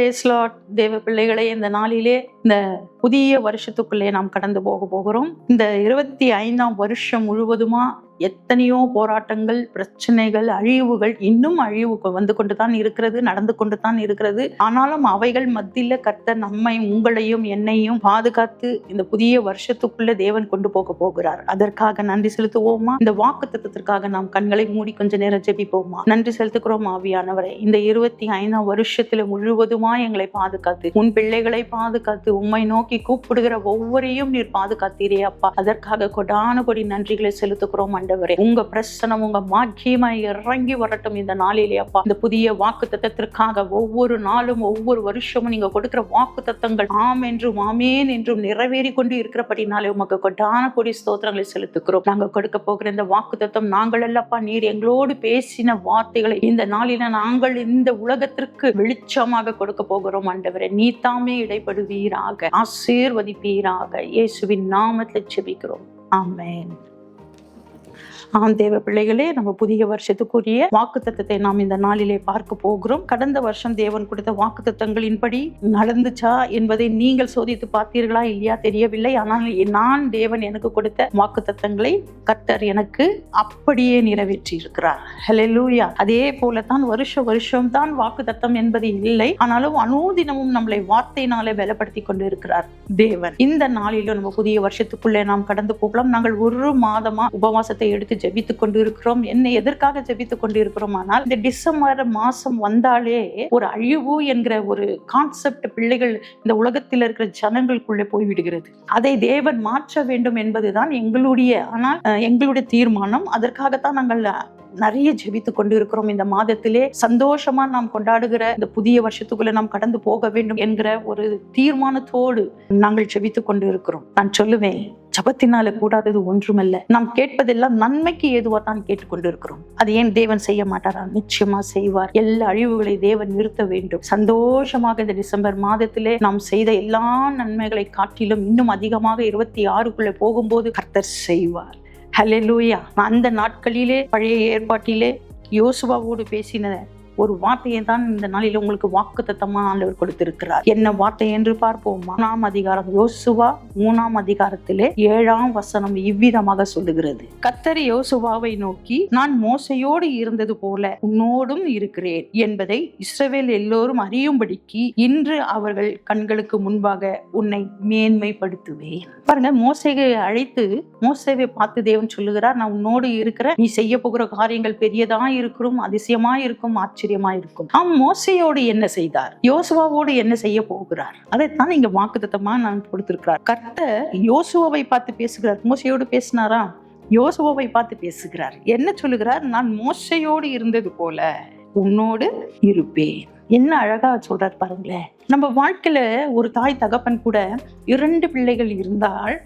Brace Lord தேவ பிள்ளைகளே, இந்த நாளிலே இந்த புதிய வருஷத்துக்குள்ளே நாம் கடந்து போகிறோம். இந்த 25ஆம் வருஷம் முழுவதுமா எத்தனையோ போராட்டங்கள், பிரச்சனைகள், அழிவுகள், இன்னும் அழிவு வந்து கொண்டுதான் இருக்கிறது, நடந்து கொண்டுதான் இருக்கிறது. ஆனாலும் அவைகள் மத்தியில கர்த்தர் நம்மை, உங்களையும் என்னையும் பாதுகாத்து இந்த புதிய வருஷத்துக்குள்ள தேவன் கொண்டு போகிறார். அதற்காக நன்றி செலுத்துவோமா? இந்த வாக்குத்தத்தத்திற்காக நாம் கண்களை மூடி கொஞ்ச நேரம் ஜெபிப்போமா? நன்றி செலுத்துகிறோம் ஆவியானவரே. இந்த 25ஆம் வருஷத்துல முழுவதுமா எங்களை பாதுகாத்து, உன் பிள்ளைகளை பாதுகாத்து, உம்மை நோக்கி கூப்பிடுகிற ஒவ்வொரையும் நீர் பாதுகாத்தீரே அப்பா. அதற்காக கொடான கொடி நன்றிகளை செலுத்துகிறோம் ஆண்டவரே. உங்க பிரசனம், உங்க மகிமை இறங்கி வரட்டும் இந்த நாளிலே அப்பா. இந்த புதிய வாக்குத்தத்தத்திற்காக ஒவ்வொரு நாளும், ஒவ்வொரு வருஷமும் நீங்க கொடுக்கிற வாக்குத்தத்தங்கள் ஆம் என்றும் ஆமேன் என்றும் நிறைவேறி கொண்டு இருக்கிறபடினாலே உமக்கு கொடான கொடி ஸ்தோத்திரங்களை செலுத்துகிறோம். நாங்க கொடுக்க போகிற இந்த வாக்குத்தத்தம் நாங்கள் அல்லப்பா, நீர் எங்களோடு பேசின வார்த்தைகளை இந்த நாளில நாங்கள் இந்த உலகத்திற்கு வெளிச்சமாக கொடுக்க போகிறோம் ஆண்டவரே. நீ தாமே இடைப்படுவீராக, ஆசீர்வதிப்பீராக. இயேசுவின் நாமத்தில் ஜெபிக்கிறோம். ஆமென். தேவ பிள்ளைகளே, நம்ம புதிய வருஷத்துக்குரிய வாக்குத்தத்தத்தை நாம் இந்த நாளிலே பார்க்க போகிறோம். கடந்த வருஷம் தேவன் கொடுத்த வாக்குத்தத்தங்களின்படி நடந்துச்சா என்பதை நீங்கள் சோதித்து பார்த்தீர்களா இல்லையா தெரியவில்லை. ஆனால் நான் தேவன் எனக்கு கொடுத்த வாக்குத்தத்தங்களை கர்த்தர் எனக்கு அப்படியே நிறைவேற்றி இருக்கிறார். ஹல்லேலூயா. அதே போலதான் வருஷம் தான் வாக்குத்தத்தம் என்பது இல்லை. ஆனாலும் அனுதினமும் நம்மளை வார்த்தையினாலே பலப்படுத்தி கொண்டு இருக்கிறார் தேவன். இந்த நாளிலும் நம்ம புதிய வருஷத்துக்குள்ளே நாம் கடந்து போகலாம். நாங்கள் ஒரு மாதமா உபவாசத்தை எடுத்து ஜெபித்துக் கொண்டு இருக்கிறோம். என்ன எதற்காக ஜெபித்துக் கொண்டு இருக்கிறோம்? ஆனால் இந்த டிசம்பர் மாசம் வந்தாலே ஒரு அழிவு என்கிற ஒரு கான்செப்ட் பிள்ளைகள், இந்த உலகத்தில் இருக்கிற ஜனங்களுக்குள்ளே போய்விடுகிறது. அதை தேவன் மாற்ற வேண்டும் என்பதுதான் எங்களுடைய தீர்மானம். அதற்காகத்தான் நாங்கள் நிறைய ஜெபித்துக் கொண்டு இருக்கிறோம். இந்த மாதத்திலே சந்தோஷமா நாம் கொண்டாடுகிற இந்த புதிய வருஷத்துக்குள்ள நாம் கடந்து போக வேண்டும் என்கிற ஒரு தீர்மானத்தோடு நாங்கள் ஜெபித்துக் கொண்டு இருக்கிறோம். நான் சொல்லுவேன், ஜபத்தினால கூடாதது ஒன்றுமல்ல. நாம் கேட்பதெல்லாம் நன்மைக்கு ஏதுவா தான் கேட்டுக்கொண்டு இருக்கிறோம். அது ஏன் தேவன் செய்ய மாட்டாரா? நிச்சயமா செய்வார். எல்லா அழிவுகளை தேவன் நிறுத்த வேண்டும். சந்தோஷமாக இந்த டிசம்பர் மாதத்திலே நாம் செய்த எல்லா நன்மைகளை காட்டிலும் இன்னும் அதிகமாக 26க்குள்ளே போகும்போது கர்த்தர் செய்வார். ஹல்லேலூயா. அந்த நாட்களிலே, பழைய ஏற்பாட்டிலே யோசுவாவோடு பேசின ஒரு வார்த்தையை தான் இந்த நாளில் உங்களுக்கு வாக்குத்தத்தமா ஆண்டவர் கொடுத்திருக்கிறார். என்ன வார்த்தை என்று பார்ப்போம். 3ஆம் அதிகாரம், யோசுவா 3ஆம் அதிகாரத்திலே 7ஆம் வசனம் இவ்விதமாக சொல்லுகிறது. கர்த்தர் யோசுவாவை நோக்கி, நான் மோசையோடு இருந்தது போல உன்னோடும் இருக்கிறேன் என்பதை இஸ்ரவேல் எல்லோரும் அறியும்படிக்கு இன்று அவர்கள் கண்களுக்கு முன்பாக உன்னை மேன்மைப்படுத்துவேன். பாருங்க, மோசையை அழைத்து மோசேவை பார்த்து தேவன் சொல்லுகிறார், நான் உன்னோடு இருக்கிறேன். நீ செய்ய போகிற காரியங்கள் பெரியதா இருக்கும், அதிசயமா இருக்கும், ஆச்சரியமா இருக்கும். மோசையோடு என்ன செய்தார், யோசுவாவோடு என்ன செய்ய போகிறார், அதைத்தான் இங்க வாக்குத்தத்தமா நான் கொடுத்திருக்கிறார். கர்த்தர் யோசுவாவை பார்த்து பேசுகிறார். மோசையோடு பேசினாரா? யோசுவாவை பார்த்து பேசுகிறார். என்ன சொல்லுகிறார்? நான் மோசையோடு இருந்தது போல உன்னோடு இருப்பேன். என்ன அழகா சொல்றார் பாருங்களேன். நம்ம வாழ்க்கையில ஒரு தாய் தகப்பன் கூட 2 பிள்ளைகள் இருந்தால்,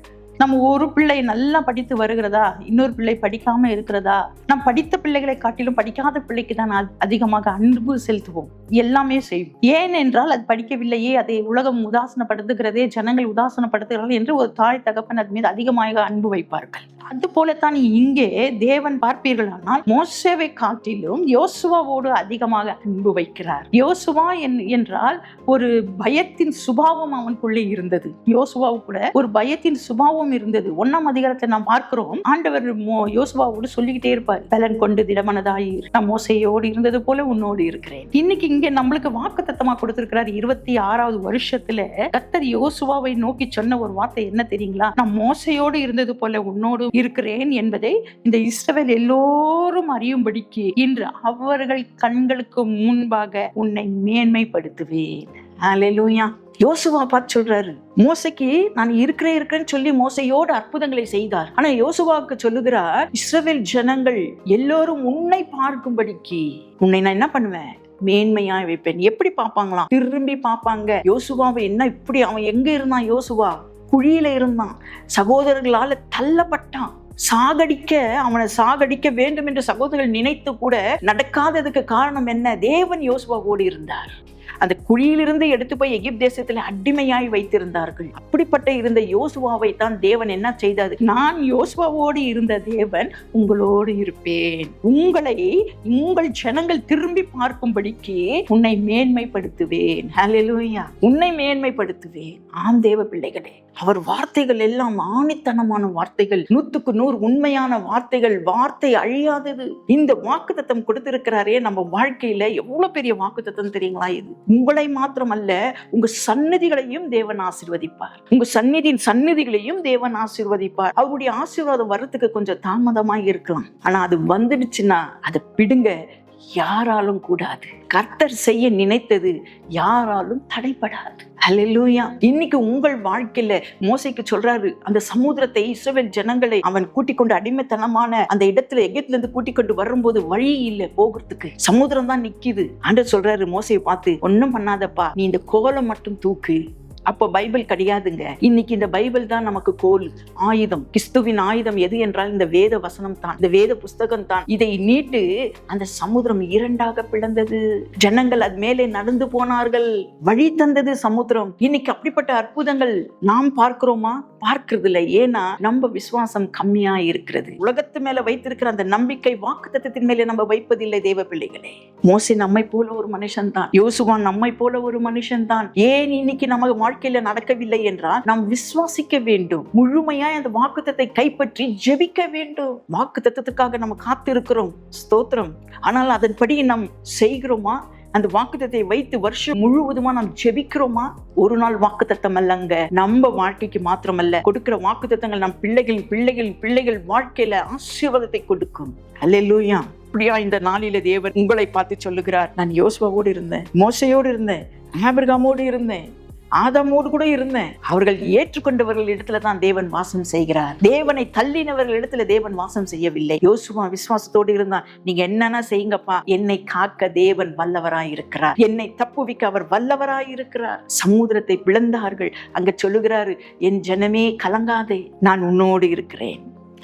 நம்ம ஒரு பிள்ளை நல்லா படித்து வருகிறதா, இன்னொரு பிள்ளை படிக்காம இருக்கிறதா, நாம் படித்த பிள்ளைகளை காட்டிலும் படிக்காத பிள்ளைக்கு தான் அதிகமாக அன்பு செலுத்துவோம், எல்லாமே செய்வோம். ஏனென்றால் அது படிக்கவில்லையே, அதை உலகம் உதாசனப்படுத்துகிறதே, ஜனங்கள் உதாசனப்படுத்துகிறார்கள் என்று ஒரு தாய் தகப்பன் அது மீது அதிகமாக அன்பு வைப்பார்கள். அது போலத்தான் இங்கே தேவன் பார்ப்பீர்களானால் மோசேவை காட்டிலும் யோசுவாவோடு அதிகமாக அன்பு வைக்கிறார். யோசுவா என்றால் ஒரு பயத்தின் சுபாவம் அவனுக்குள்ளே இருந்தது. யோசுவாவு கூட ஒரு பயத்தின் சுபாவம் இருந்தது. 1ஆம் அதிகாரத்தை நாம் பார்க்கிறோம். ஆண்டவர் யோசுவாவோடு சொல்லிக்கிட்டே இருப்பார், பலன் கொண்டு திடமனதாயிரு, நான் மோசையோடு இருந்தது போல உன்னோடு இருக்கிறேன். இன்னைக்கு இங்க நம்மளுக்கு வாக்குத்தத்தமா கொடுத்திருக்கிறார். 26வது வருஷத்துல கர்த்தர் யோசுவாவை நோக்கி சொன்ன ஒரு வார்த்தை என்ன தெரியுங்களா? நான் மோசையோடு இருந்தது போல உன்னோடு இருக்கிறேன் என்பதை இந்த இஸ்ரவேல் எல்லோரும் அறியும்படிக்கு இன்று அவர்கள் கண்களுக்கு முன்பாக உன்னை மேன்மைப்படுத்துவேன். ஹல்லேலூயா. யோசுவா பார்த்து சொல்றாரு, மோசைக்கு நான் இருக்கிறேன்னு சொல்லி மோசையோடு அற்புதங்களை செய்தார். ஆனா யோசுவாவுக்கு சொல்லுகிறார், இஸ்ரவேல் ஜனங்கள் எல்லோரும் உன்னை பார்க்கும்படிக்கு உன்னை நான் என்ன பண்ணுவேன், மேன்மையா வைப்பேன். எப்படி பார்ப்பாங்களாம்? திரும்பி பார்ப்பாங்க. யோசுவாவை என்ன இப்படி, அவன் எங்க இருந்தான்? யோசுவா குழியில இருந்தான், சகோதரர்களால தள்ளப்பட்டான், அவனை சாகடிக்க வேண்டும் என்று சகோதரர்கள் நினைத்து கூட நடக்காததுக்கு காரணம் என்ன? தேவன் யோசுவாவோடு இருந்தார். அந்த குழியிலிருந்து எடுத்து போய் எகிப்து தேசத்துல அடிமையாய் வைத்திருந்தார்கள். அப்படிப்பட்ட இருந்த யோசுவாவை தான் தேவன் என்ன செய்தார்? நான் யோசுவாவோடு இருந்த தேவன் உங்களோடு இருப்பேன், உங்களை உங்கள் ஜனங்கள் திரும்பி பார்க்கும்படிக்கு உன்னை மேன்மைப்படுத்துவேன். ஹல்லேலூயா. உன்னை மேன்மைப்படுத்துவேன். ஆம் தேவ பிள்ளைகளே, அவர் வார்த்தைகள் எல்லாம் ஆணித்தனமான வார்த்தைகள், 100க்கு 100 உண்மையான வார்த்தைகள், வார்த்தை அழியாதது. இந்த வாக்குத்தத்தம் கொடுத்திருக்கிறாரே நம்ம வாழ்க்கையில எவ்வளவு பெரிய வாக்குத்தத்தம் தெரியுங்களா? இது உங்களை மாத்திரமல்ல, உங்க சந்நிதிகளையும் தேவன் ஆசீர்வதிப்பார். உங்க சந்நிதிகளையும் தேவன் ஆசீர்வதிப்பார். அவருடைய ஆசீர்வாதம் வர்றதுக்கு கொஞ்சம் தாமதமாக இருக்கலாம், ஆனா அது வந்துடுச்சுன்னா அதை பிடுங்க யாராலும் கூடாது. கர்த்தர் செய்ய நினைத்தது யாராலும் தடைபடாது. ஹல்லேலூயா. இன்னைக்கு உங்கள் வாழ்க்கையில மோசேக்கு சொல்றாரு, அந்த சமுத்திரத்தை இஸ்ரவேல் ஜனங்களை அவன் கூட்டிக் கொண்டு அடிமைத்தனமான அந்த இடத்துல எகிப்துல இருந்து கூட்டிக் கொண்டு வரும்போது வழி இல்லை போகிறதுக்கு, சமுத்திரம் தான் நிக்குது. ஆண்டவர் சொல்றாரு மோசேயை பார்த்து, ஒன்னும் பண்ணாதப்பா, நீ இந்த கோலம் மட்டும் தூக்கு. அப்போ பைபிள் கிடையாதுங்க. இன்னைக்கு இந்த பைபிள் தான் நமக்கு கோல், ஆயுதம். கிறிஸ்துவின் ஆயுதம் எது என்றால் இந்த வேத வசனம் தான், இந்த வேத புஸ்தகம் தான். இதை நீட்டு அந்த சமுத்திரம் 2ஆக பிளந்தது. ஜனங்கள் அது மேலே நடந்து போனார்கள். வழி தந்தது சமுத்திரம். இன்னைக்கு அப்படிப்பட்ட அற்புதங்கள் நாம் பார்க்கிறோமா? பார்க்கிறது இல்லை. ஏன்னா நம்ம விசுவாசம் கம்மியா இருக்கிறது. உலகத்து மேல வைத்திருக்கிற அந்த நம்பிக்கை வாக்குத்தத்தத்தின் மேலே நம்ம வைப்பதில்லை. தேவ பிள்ளைகளே, மோசே நம்மை போல ஒரு மனுஷன் தான், யோசுவா நம்மை போல ஒரு மனுஷன் தான். ஏன் இன்னைக்கு நம்ம வாழ்க்கையில நடக்கவில்லை என்றால் நாம் விசுவாசிக்க வேண்டும். முழுமையாய் அந்த வாக்குத்தத்தை கைப்பற்றி ஜெபிக்க வேண்டும். வாக்குத்தத்தத்துக்காக நம்ம காத்திருக்கிறோம், ஸ்தோத்திரம். ஆனால் அதன்படி நாம் செய்கிறோமா? அந்த வாக்குத்தத்தை வைத்து வருஷம் முழுவதுமா நாம் ஜெபிக்கிறோமா? ஒரு நாள் வாக்குத்தத்தம் அல்லங்க, நம்ம வாழ்க்கைக்கு மாத்திரமல்ல, கொடுக்கிற வாக்குத்தத்தங்கள் நம் பிள்ளைகள் வாழ்க்கையில ஆசீர்வாதத்தை கொடுக்கும். அல்லேலூயா. அப்படியா இந்த நாளில தேவன் உங்களை பார்த்து சொல்லுகிறார், நான் யோசுவாவோடு இருந்தேன், மோசையோடு இருந்தேன், ஆபிரகாமோடு இருந்தேன், ஆதாமோடு கூட இருந்தேன். அவர்கள் ஏற்றுக்கொண்டவர்கள் இடத்துல தான் தேவன் வாசம் செய்கிறார். தேவனை தள்ளினவர்கள் இடத்துல தேவன் வாசம் செய்யவில்லை. யோசுவா விசுவாசத்தோடு இருந்தான். நீங்க என்னன்னா செய்யுங்கப்பா, என்னை காக்க தேவன் வல்லவராய் இருக்கிறார், என்னை தப்புவிக்க அவர் வல்லவராய் இருக்கிறார். சமுத்திரத்தை பிளந்தார்கள். அங்க சொல்லுகிறாரு, என் ஜனமே கலங்காதே, நான் உன்னோடு இருக்கிறேன்.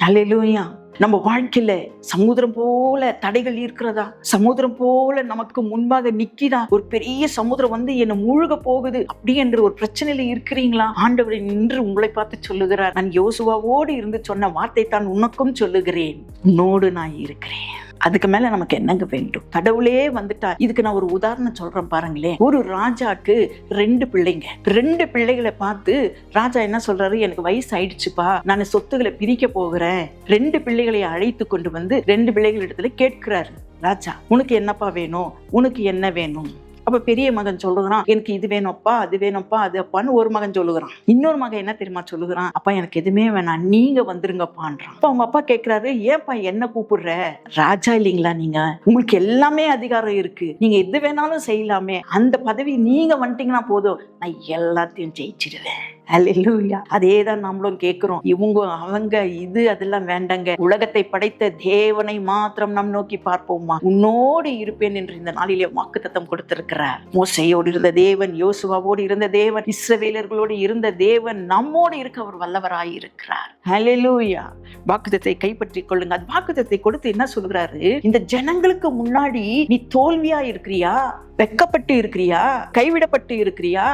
அல்லேலூயா. நம்ம வாழ்க்கையில சமுத்திரம் போல தடைகள் இருக்கிறதா? சமுத்திரம் போல நமக்கு முன்பாக நிக்கிதா? ஒரு பெரிய சமுத்திரம் வந்து என்ன மூழ்க போகுது அப்படி என்ற ஒரு பிரச்சனையில இருக்கிறீங்களா? ஆண்டவர் நின்று உங்களை பார்த்து சொல்லுகிறார், நான் யோசுவாவோடு இருந்து சொன்ன வார்த்தை தான் உனக்கும் சொல்லுகிறேன், உன்னோடு நான் இருக்கிறேன். அதுக்கு மேல நமக்கு என்னங்க வேண்டும்? கடவுளே வந்துட்டா. இதுக்கு நான் ஒரு உதாரணம் சொல்றேன் பாருங்களேன். ஒரு ராஜாக்கு 2 பிள்ளைங்க. 2 பிள்ளைகளை பார்த்து ராஜா என்ன சொல்றாரு, எனக்கு வயசு ஆயிடுச்சுப்பா, நான் சொத்துக்களை பிரிக்க போகிறேன். 2 பிள்ளைகளை அழைத்து கொண்டு வந்து 2 பிள்ளைகள் இடத்துல கேட்கிறாரு ராஜா, உனக்கு என்னப்பா வேணும், உனக்கு என்ன வேணும்? அப்ப பெரிய மகன் சொல்லுகிறான், எனக்கு இது வேணும்ப்பா, அது வேணும்ப்பா, அது அப்பான்னு ஒரு மகன் சொல்லுகிறான். இன்னொரு மகன் என்ன தெரியுமா சொல்லுகிறான், அப்பா எனக்கு எதுவுமே வேணாம், நீங்க வந்துருங்கப்பான்றான். அப்ப அவங்க அப்பா கேட்கிறாரு, ஏன்பா என்ன கூப்பிடுற? ராஜா இல்லைங்களா நீங்க? உங்களுக்கு எல்லாமே அதிகாரம் இருக்கு, நீங்க எது வேணாலும் செய்யலாமே. அந்த பதவி நீங்க வந்துட்டீங்கன்னா போதும், நான் எல்லாத்தையும் ஜெயிச்சிடுவேன். அல்லேலூயா. அதேதான் நம்மளும் கேட்கிறோம். இவங்க அவங்க இது அதெல்லாம் வேண்டாங்க, உலகத்தை படைத்த தேவனை மாத்திரம் நாம் நோக்கி பார்ப்போமா. உன்னோடு இருப்பேன் என்று இந்த நாளிலே வாக்குத்தத்தம் கொடுத்திருக்கிறார். மோசையோடு இருந்த தேவன், யோசுவாவோடு இருந்த தேவன், இஸ்ரவேலர்களோடு இருந்த தேவன் நம்மோடு இருக்க அவர் வல்லவராய் இருக்கிறார். அல்லேலூயா. வாக்குத்தத்தை கைப்பற்றிக் கொள்ளுங்க. அது வாக்குத்தத்தை கொடுத்து என்ன சொல்கிறாரு, இந்த ஜனங்களுக்கு முன்னாடி நீ தோல்வியா இருக்கிறியா, வெக்கப்பட்டு இருக்கிறியா, கைவிடப்பட்டு இருக்கிறியா,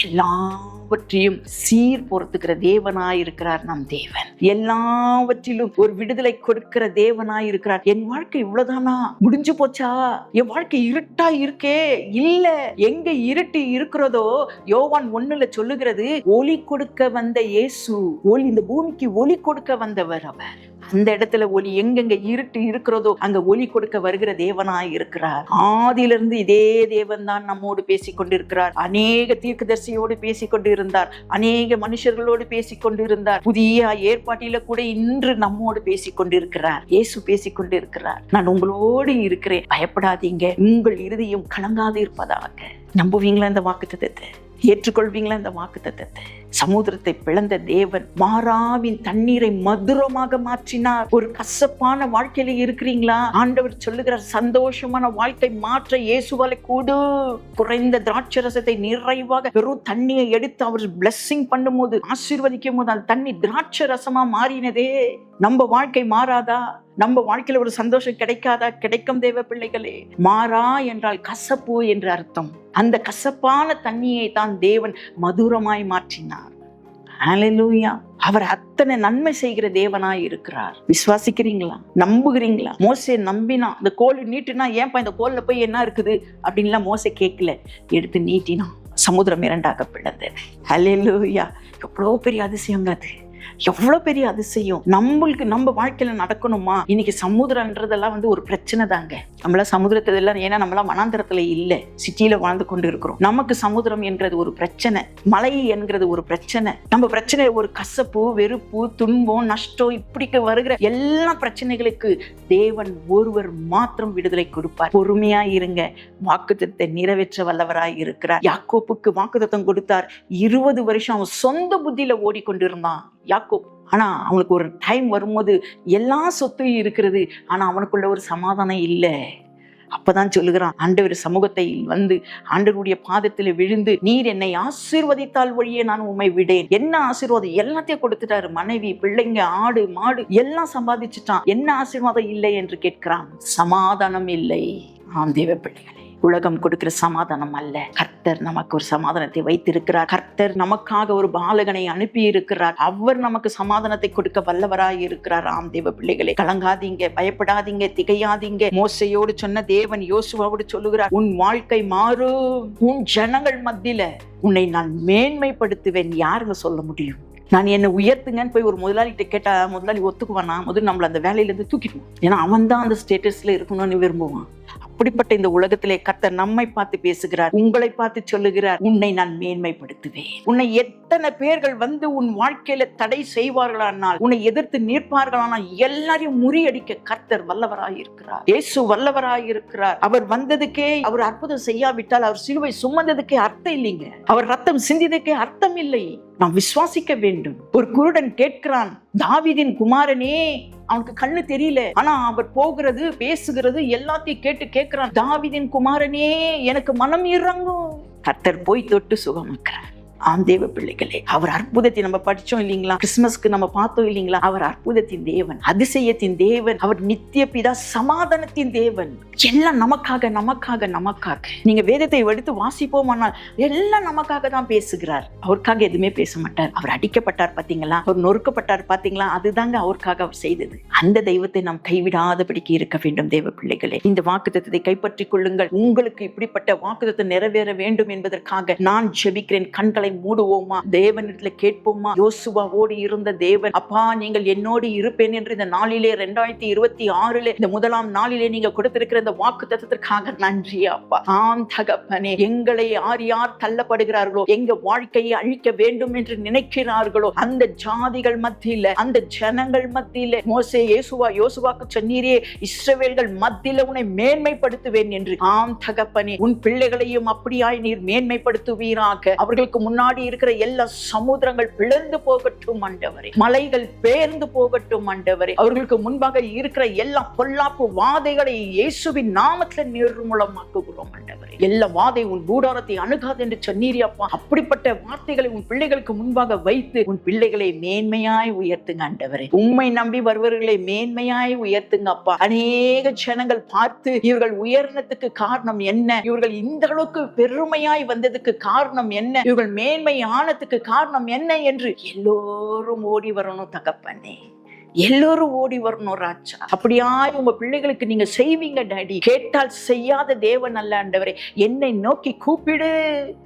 எல்லாவற்றையும் சீர் பொறுத்துக்கிற தேவனாய் இருக்கிறார் நம் தேவன். எல்லாவற்றிலும் ஒரு விடுதலை கொடுக்கிற தேவனாய் இருக்கிறார். என் வாழ்க்கை இவ்வளவுதானா, முடிஞ்சு போச்சா, என் வாழ்க்கை இருட்டா இருக்கே? இல்ல, எங்க இருட்டு இருக்கிறதோ யோவான் 1 சொல்லுகிறது, ஒளி கொடுக்க வந்த இயேசு, ஒளி, இந்த பூமிக்கு ஒளி கொடுக்க வந்தவர் அவர். அந்த இடத்துல ஒளி, எங்கெங்க இருட்டு இருக்கிறதோ அங்க ஒளி கொடுக்க வருகிற தேவனாய் இருக்கிறார். ஆதியிலிருந்து இதே தேவன் தான் நம்மோடு பேசிக் கொண்டிருக்கிறார். அநேக தீர்க்கதரிசியோடு பேசிக் கொண்டு இருந்தார், அநேக மனுஷர்களோடு பேசிக் கொண்டு இருந்தார். புதிய ஏற்பாட்டில கூட இன்று நம்மோடு பேசிக் கொண்டிருக்கிறார். இயேசு பேசிக் கொண்டு இருக்கிறார், நான் உங்களோடு இருக்கிறேன், பயப்படாதீங்க, உங்கள் இருதயம் கலங்காது இருப்பதாக. நம்புவீங்களா இந்த வாக்குத்தத்தத்தை? ஏற்றுக்கொள்வீங்களா இந்த வாக்குத்தத்தத்தை? சமுத்திரத்தை பிளந்த தேவன் மாறாவின் தண்ணீரை மதுரமாக மாற்றினார். ஒரு கசப்பான வாழ்க்கையில இருக்கிறீங்களா? ஆண்டவர் சொல்லுகிறார், சந்தோஷமான வாழ்க்கை மாற்ற இயேசுவால கூடு. குறைந்த திராட்சரசத்தை நிறைவாக வெறும் தண்ணியை எடுத்து அவர் பிளெஸிங் பண்ணும் போது, ஆசீர்வதிக்கும் போது அந்த தண்ணி திராட்சை ரசமா மாறினதே. நம்ம வாழ்க்கை மாறாதா? நம்ம வாழ்க்கையில ஒரு சந்தோஷம் கிடைக்காதா? கிடைக்கும் தேவ பிள்ளைகளே. மாறா என்றால் கசப்பு என்று அர்த்தம். அந்த கசப்பான தண்ணியை தான் தேவன் மதுரமாய் மாற்றினார். ஹல்லேலூயா. அவர் அத்தனை நன்மை செய்கிற தேவனாய் இருக்கிறார். விசுவாசிக்கிறீங்களா? நம்புகிறீங்களா? மோசே நம்பினா. இந்த கோல் நீட்டினா, ஏன்பா இந்த கோல்ல போய் என்ன இருக்குது அப்படின்லாம் மோசே கேட்கல. எடுத்து நீட்டினா சமுத்திரம் இரண்டாக பிளந்தது. ஹல்லேலூயா. எவ்வளோ பெரிய அதிசயங்க அது. எவ்வளவு பெரிய அதிசயம். நம்ம வாழ்க்கையில நடக்கணுமா? இன்னைக்கு சமுதிரம்ன்றதெல்லாம் ஒரு பிரச்சனை தாங்க. நம்மள சமுதிரத்துல எல்லாம், ஏன்னா நம்மளாம் வனாந்தரத்துல இல்ல, சிட்டியில வாழ்ந்து கொண்டு இருக்கிறோம். நமக்கு சமுதிரம் என்கிறது ஒரு பிரச்சனை, மலை என்கிறது ஒரு பிரச்சனை. நம்ம பிரச்சனை ஒரு கசப்பு, வெறுப்பு, துன்பம், நஷ்டம், இப்படி வருகிற எல்லா பிரச்சனைகளுக்கு தேவன் ஒருவர் மாத்திரம் விடுதலை கொடுப்பார். பொறுமையா இருங்க. வாக்குத்தத்தத்தை நிறைவேற்ற வல்லவராய் இருக்கிறார். யாக்கோப்புக்கு வாக்குத்தத்தம் கொடுத்தார். 20 வருஷம் அவன் சொந்த புத்தியில ஓடிக்கொண்டிருந்தான் யாக்கோப். ஆனா அவனுக்கு ஒரு டைம் வரும்போது எல்லா சொத்தும் இருக்கிறது, ஆனா அவனுக்குள்ள ஒரு சமாதானம் இல்லை. அப்பதான் சொல்லுகிறான், ஆண்டவர் சமூகத்தை வந்து ஆண்டவருடைய பாதத்துல விழுந்து, நீர் என்னை ஆசீர்வதித்தால் வழியே நான் உம்மை விடேன். என்ன ஆசீர்வாதம்? எல்லாத்தையும் கொடுத்துட்டாரு. மனைவி, பிள்ளைங்க, ஆடு, மாடு எல்லாம் சம்பாதிச்சுட்டான். என்ன ஆசீர்வாதம் இல்லை என்று கேட்கிறான். சமாதானம் இல்லை. ஆம் தேவ பிள்ளைகளே, உலகம் கொடுக்கிற சமாதானம் அல்ல. கர்த்தர் நமக்கு ஒரு சமாதானத்தை வைத்திருக்கிறார். கர்த்தர் நமக்காக ஒரு பாலகனை அனுப்பி இருக்கிறார். அவர் நமக்கு சமாதானத்தை கொடுக்க வல்லவராய் இருக்கிறார். ஆம் தேவ பிள்ளைகளே, கலங்காதீங்க, பயப்படாதீங்க, திகையாதீங்க. மோசையோடு சொன்ன தேவன் யோசுவாவோடு சொல்லுகிறார், உன் வாழ்க்கை மாறும். உன் ஜனங்கள் மத்தியில உன்னை நான் மேன்மைப்படுத்துவேன். யாருங்க சொல்ல முடியும்? நான் என்னை உயர்த்துங்கன்னு போய் ஒரு முதலாளிகிட்ட கேட்டா முதலாளி ஒத்துக்குவானா? முதல்ல நம்மள அந்த வேலையில இருந்து தூக்கிடுவோம். ஏன்னா அவன் தான் அந்த ஸ்டேட்டஸ்ல இருக்கணும்னு விரும்புவான். அப்படிப்பட்ட இந்த உலகத்திலே கர்த்தர் நம்மை பார்த்து பேசுகிறார். உங்களை பார்த்து சொல்லுகிறார், உன்னை நான் மேன்மைப்படுத்துவேன். உன்னை எத்தனை பேர்கள் வந்து உன் வாழ்க்கையில தடை செய்வார்களானால், உன்னை எதிர்த்து நிற்பார்களானால், எல்லாரையும் முறியடிக்க கர்த்தர் வல்லவராய் இருக்கிறார். இயேசு வல்லவராய் இருக்கிறார். அவர் வந்ததுக்கே, அவர் அற்புதம் செய்யாவிட்டால் அவர் சிலுவை சுமந்ததுக்கே அர்த்தம் இல்லைங்க. அவர் ரத்தம் சிந்தியதுக்கே அர்த்தம் இல்லை. நாம் விசுவாசிக்க வேண்டும். ஒரு குருடன் கேட்கிறான், தாவீதின் குமாரனே. அவனுக்கு கண்ணு தெரியல, ஆனா அவர் போகிறது, பேசுகிறது எல்லாத்தையும் கேட்டு கேட்கிறான், தாவீதின் குமாரனே எனக்கு மனம் இறங்கும். கர்த்தர் போய் தொட்டு சுகமாக்குறார். ஆம் தேவ பிள்ளைகளே, அவர் அற்புதத்தை நம்ம படிச்சோம் இல்லைங்களா? கிறிஸ்துமஸ்க்கு நம்ம பார்த்தோம் இல்லைங்களா? அவர் அற்புதத்தின் தேவன், அதிசயத்தின் தேவன், அவர் நித்திய பிதா, சமாதானத்தின் தேவன். எல்லாம் நமக்காக நமக்காக நமக்காக. நீங்க வேதத்தை எடுத்து வாசிப்போமானால் எல்லாம் நமக்காக தான் பேசுகிறார். அவருக்காக எதுவுமே பேச மாட்டார். அவர் அடிக்கப்பட்டார் பாத்தீங்களா? அவர் நொறுக்கப்பட்டார் பாத்தீங்களா? அதுதாங்க அவருக்காக அவர் செய்தது. அந்த தெய்வத்தை நாம் கைவிடாதபடிக்கு இருக்க வேண்டும் தேவ பிள்ளைகளே. இந்த வாக்குத்தத்தத்தை கைப்பற்றிக் கொள்ளுங்கள். உங்களுக்கு இப்படிப்பட்ட வாக்குத்தத்தம் நிறைவேற வேண்டும் என்பதற்காக நான் ஜெபிக்கிறேன். கண்களை மூடுவோமா? தேவனிடத்துல கேட்போமா? யோசுவாவோடு இருந்த தேவன், அப்பா நீங்கள் என்னோடு இருப்பேன் என்று இந்த நாளிலே 2026 இந்த முதலாம் நாளிலே நீங்க கொடுத்திருக்கிற இந்த வாக்குத்தத்தத்திற்காக நன்றி அப்பா. ஆம் தகப்பனே, எங்களை யார் யார் தள்ளப்படுகிறார்களோ, எங்க வாழ்க்கையை அழிக்க வேண்டும் என்று நினைக்கிறார்களோ, அந்த ஜாதிகள் மத்தியில, அந்த ஜனங்கள் மத்தியில, மோசே யோசுவாக்கு சொன்னீரே, இஸ்ரவேல்கள் மத்தியில உன்னை மேன்மைப்படுத்துவேன் என்று. ஆம் தகப்பனே, உன் பிள்ளைகளையும் அப்படியாய் நீர் மேன்மைப்படுத்துவீராக. அவர்களுக்கு முன்னாடி இருக்கிற எல்லா சமுத்திரங்கள் பிளந்து போகட்டும் ஆண்டவரே. மலைகள் பெயர்ந்து போகட்டும் ஆண்டவரே. அவர்களுக்கு முன்பாக இருக்கிற எல்லா பொல்லாப்பு வாதைகளை இயேசுவின் நாமத்துல நிர்மூலமாக்குகிறோம் ஆண்டவரே. எல்லா வாதை உன் கூடாரத்தை அணுகாது என்று சொன்னீரியப்பா. அப்படிப்பட்ட வார்த்தைகளை உன் பிள்ளைகளுக்கு முன்பாக வைத்து உன் பிள்ளைகளை மேன்மையாய் உயர்த்துங்க ஆண்டவரே. உம்மை நம்பி வருவர்களை மேன்மையாய் உயர்த்துங்க அப்பா. அநேக ஜனங்கள் பார்த்து இவர்கள் உயர்னத்துக்கு காரணம் என்ன, இவர்கள் இந்த அளவுக்கு பெருமையாய் வந்ததுக்கு காரணம் என்ன, இவர்கள் மேன்மை ஆனதுக்கு காரணம் என்ன என்று எல்லோரும் ஓடி வரணும் தகப்பனே. எல்லோரும் ஓடி வரணும் ராஜா. அப்படியாய் உங்க பிள்ளைகளுக்கு நீங்க செய்வீங்க டாடி. கேட்டால் செய்யாத தேவன் அல்ல ஆண்டவரே. என்னை நோக்கி கூப்பிடு,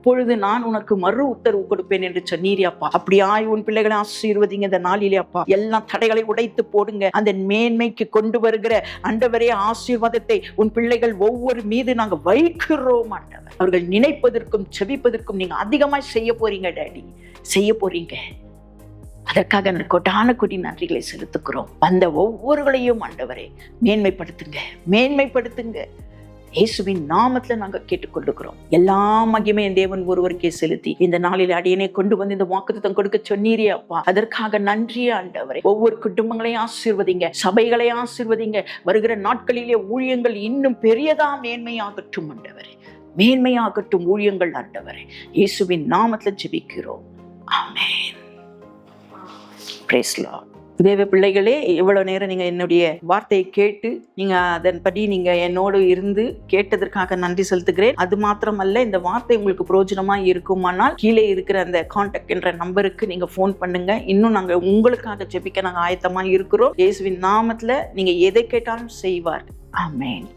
பொழுது நான் உனக்கு மறு உத்தரவு கொடுப்பேன் என்று சொன்னீரே அப்பா. அப்படியாய் உன் பிள்ளைகளை ஆசீர்வதிங்க இந்த நாளிலே அப்பா. எல்லா தடைகளை உடைத்து போடுங்க. அந்த மேன்மைக்கு கொண்டு வருகிற ஆண்டவரே ஆசீர்வாதத்தை உன் பிள்ளைகள் ஒவ்வொரு மீது நாங்க வைக்கிறோம் ஆண்டவர். அவர்கள் நினைப்பதற்கும் செபிப்பதற்கும் நீங்க அதிகமாய் செய்ய போறீங்க டாடி, செய்ய போறீங்க. அதற்காக கொட்டான கொடி நன்றிகளை செலுத்துக்கிறோம். வந்த ஒவ்வொருவரையும் ஆண்டவரே மேன்மைப்படுத்துங்க, மேன்மைப்படுத்துங்க. இயேசுவின் நாமத்துல நாங்க கேட்டுக்கொள்ளுகிறோம். எல்லா மகிமையும் தேவன் ஒருவருக்கே செலுத்தி இந்த நாளில் அடியனை கொண்டு வந்து இந்த வாக்குத்தத்தம் கொடுக்க சொன்னீரே அப்பா. அதற்காக நன்றியே ஆண்டவரே. ஒவ்வொரு குடும்பங்களையும் ஆசீர்வதிங்க, சபைகளை ஆசீர்வதிங்க. வருகிற நாட்களிலே ஊழியங்கள் இன்னும் பெரியதா மேன்மையாகட்டும் ஆண்டவரே, மேன்மையாகட்டும் ஊழியங்கள் ஆண்டவரே. இயேசுவின் நாமத்துல ஜெபிக்கிறோம். ஆமென். Praise Lord. தேவ பிள்ளைகளே, இவ்வளவு நேரம் நீங்க என்னுடைய வார்த்தையை கேட்டு நீங்க அதன்படி நீங்க என்னோடு இருந்து கேட்டதற்காக நன்றி செலுத்துகிறேன். அது மாத்திரமல்ல, இந்த வார்த்தை உங்களுக்கு பிரயோஜனமா இருக்குமானால் கீழே இருக்கிற அந்த கான்டாக்ட் என்ற நம்பருக்கு நீங்க போன் பண்ணுங்க. இன்னும் நாங்க உங்களுக்காக ஜெபிக்க நாங்க ஆயத்தமா இருக்கிறோம். இயேசுவின் நாமத்துல நீங்க எதை கேட்டாலும் செய்வார். ஆமென்.